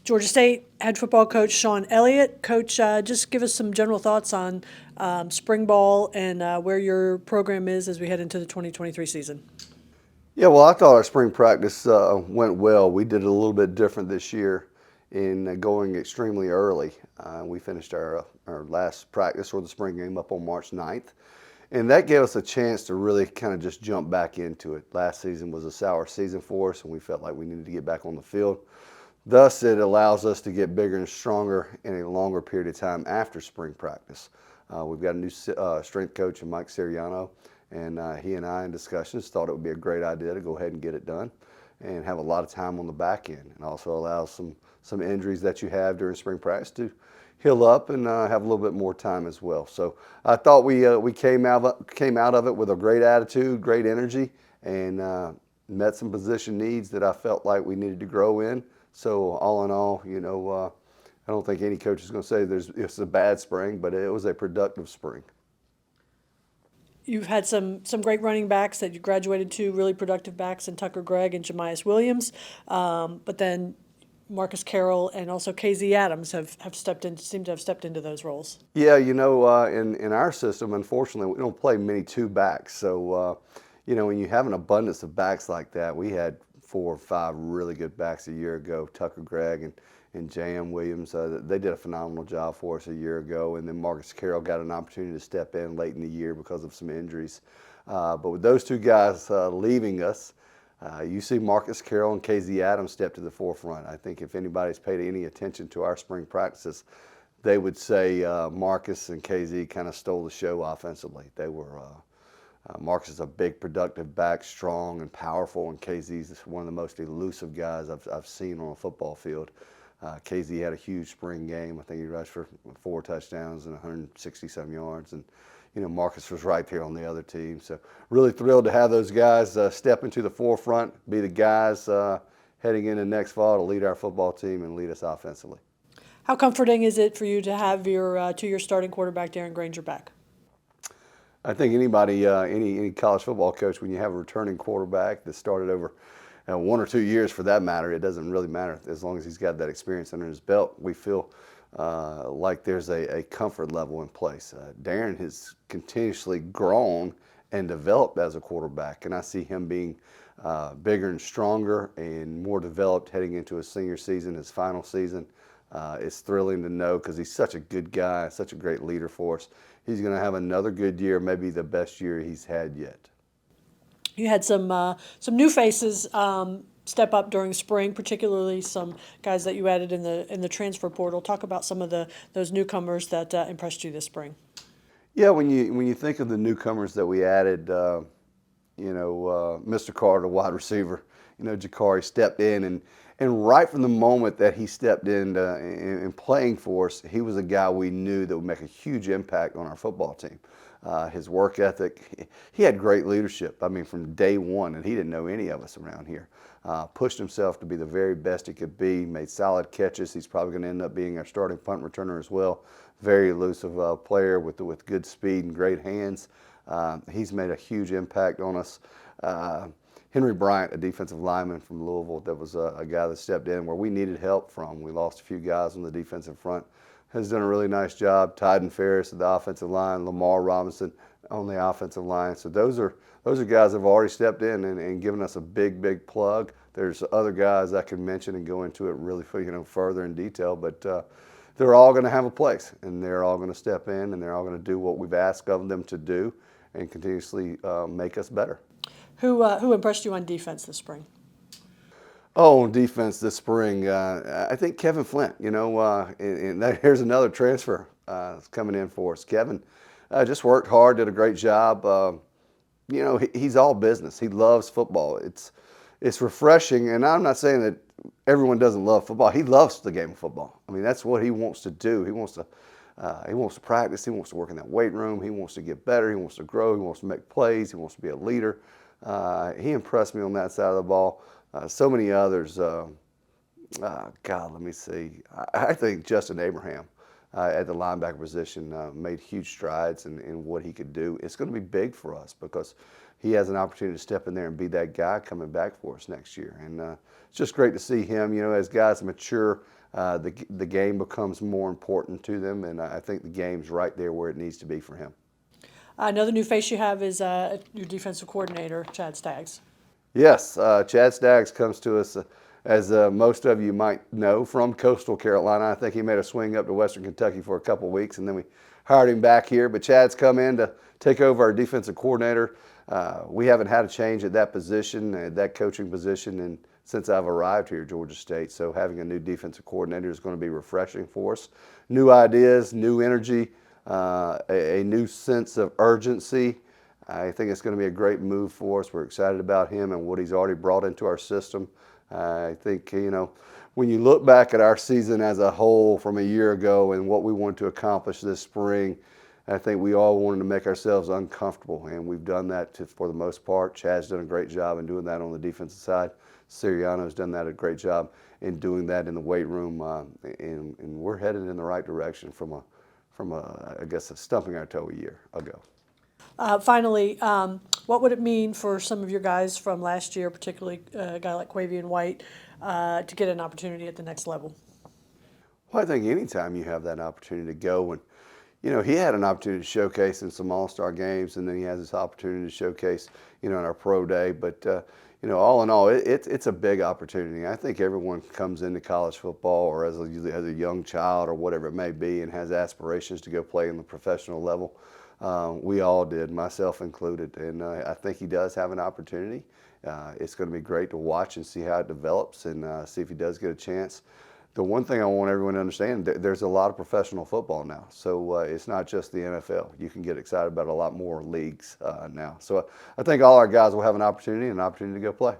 Georgia State head football coach Shawn Elliott. Coach, just give us some general thoughts on spring ball and where your program is as we head into the 2023 season. Yeah, well, I thought our spring practice went well. We did it a little bit different this year in going extremely early. We finished our last practice for the spring game up on March 9th. And that gave us a chance to really kind of just jump back into it. Last season was a sour season for us, and we felt like we needed to get back on the field. Thus, it allows us to get bigger and stronger in a longer period of time after spring practice. We've got a new strength coach in Mike Siriano, and he and I in discussions thought it would be a great idea to go ahead and get it done and have a lot of time on the back end, and also allow some injuries that you have during spring practice to heal up and have a little bit more time as well. So I thought we came out of it with a great attitude, great energy, and met some position needs that I felt like we needed to grow in. So all in all, I don't think any coach is going to say it's a bad spring, but it was a productive spring. You've had some great running backs that you graduated to, really productive backs in Tucker Gregg and Jemias Williams. But then Marcus Carroll and also KZ Adams have stepped in, seem to have stepped into those roles. Yeah, in our system, unfortunately, we don't play many two backs. So, when you have an abundance of backs like that, we had 4 or 5 really good backs a year ago. Tucker Gregg and J.M. Williams, they did a phenomenal job for us a year ago. And then Marcus Carroll got an opportunity to step in late in the year because of some injuries. But with those two guys leaving us, you see Marcus Carroll and KZ Adams step to the forefront. I think if anybody's paid any attention to our spring practices, they would say Marcus and KZ kind of stole the show offensively. They were Marcus is a big, productive back, strong and powerful, and KZ is one of the most elusive guys I've seen on a football field. KZ had a huge spring game. I think he rushed for 4 touchdowns and 160-some yards, and Marcus was right there on the other team. So really thrilled to have those guys step into the forefront, be the guys heading into next fall to lead our football team and lead us offensively. How comforting is it for you to have your 2-year starting quarterback, Darren Granger, back? I think anybody, any college football coach, when you have a returning quarterback that started over 1 or 2 years for that matter, it doesn't really matter. As long as he's got that experience under his belt, we feel like there's a comfort level in place. Darren has continuously grown and developed as a quarterback, and I see him being bigger and stronger and more developed heading into his senior season, his final season. It's thrilling to know because he's such a good guy, such a great leader for us. He's going to have another good year, maybe the best year he's had yet. You had some new faces step up during spring, particularly some guys that you added in the transfer portal. Talk about some of those newcomers that impressed you this spring. Yeah, when you think of the newcomers that we added, Mr. Carter, wide receiver, Jakari stepped in, and right from the moment that he stepped in playing for us, he was a guy we knew that would make a huge impact on our football team. His work ethic, he had great leadership. I mean, from day one, and he didn't know any of us around here. Pushed himself to be the very best he could be, made solid catches. He's probably going to end up being our starting punt returner as well. Very elusive player with good speed and great hands. He's made a huge impact on us. Henry Bryant, a defensive lineman from Louisville, that was a guy that stepped in where we needed help from. We lost a few guys on the defensive front. Has done a really nice job. Tyden Ferris at the offensive line, Lamar Robinson on the offensive line. So those are guys that have already stepped in and given us a big plug. There's other guys I could mention and go into it really further in detail, but they're all going to have a place, and they're all going to step in, and they're all going to do what we've asked of them to do and continuously make us better. Who impressed you on defense this spring? Oh, on defense this spring, I think Kevin Flint, and here's another transfer coming in for us. Kevin just worked hard, did a great job. He's all business. He loves football. It's refreshing, and I'm not saying that everyone doesn't love football. He loves the game of football. I mean, that's what he wants to do. He wants to practice. He wants to work in that weight room. He wants to get better. He wants to grow. He wants to make plays. He wants to be a leader. He impressed me on that side of the ball. So many others. Let me see. I think Justin Abraham at the linebacker position made huge strides in what he could do. It's going to be big for us because he has an opportunity to step in there and be that guy coming back for us next year. And it's just great to see him. As guys mature, the game becomes more important to them, and I think the game's right there where it needs to be for him. Another new face you have is your defensive coordinator, Chad Staggs. Yes, Chad Staggs comes to us, as most of you might know, from Coastal Carolina. I think he made a swing up to Western Kentucky for a couple of weeks, and then we hired him back here. But Chad's come in to take over our defensive coordinator. We haven't had a change at that position, at that coaching position, and since I've arrived here at Georgia State. So having a new defensive coordinator is going to be refreshing for us. New ideas, new energy, a new sense of urgency. I think it's going to be a great move for us. We're excited about him and what he's already brought into our system. I think, when you look back at our season as a whole from a year ago and what we wanted to accomplish this spring, I think we all wanted to make ourselves uncomfortable, and we've done that for the most part. Chad's done a great job in doing that on the defensive side. Siriano's done that a great job in doing that in the weight room, and we're headed in the right direction from I guess, a stumping our toe a year ago. Finally, what would it mean for some of your guys from last year, particularly a guy like Quavion White, to get an opportunity at the next level? Well, I think anytime you have that opportunity to go, and he had an opportunity to showcase in some All-Star games, and then he has this opportunity to showcase, in our pro day. But all in all, it's a big opportunity. I think everyone comes into college football, or as a young child, or whatever it may be, and has aspirations to go play in the professional level. We all did, myself included, and I think he does have an opportunity. It's going to be great to watch and see how it develops, and see if he does get a chance. The one thing I want everyone to understand, there's a lot of professional football now, so it's not just the NFL. You can get excited about a lot more leagues now. So I think all our guys will have an opportunity to go play.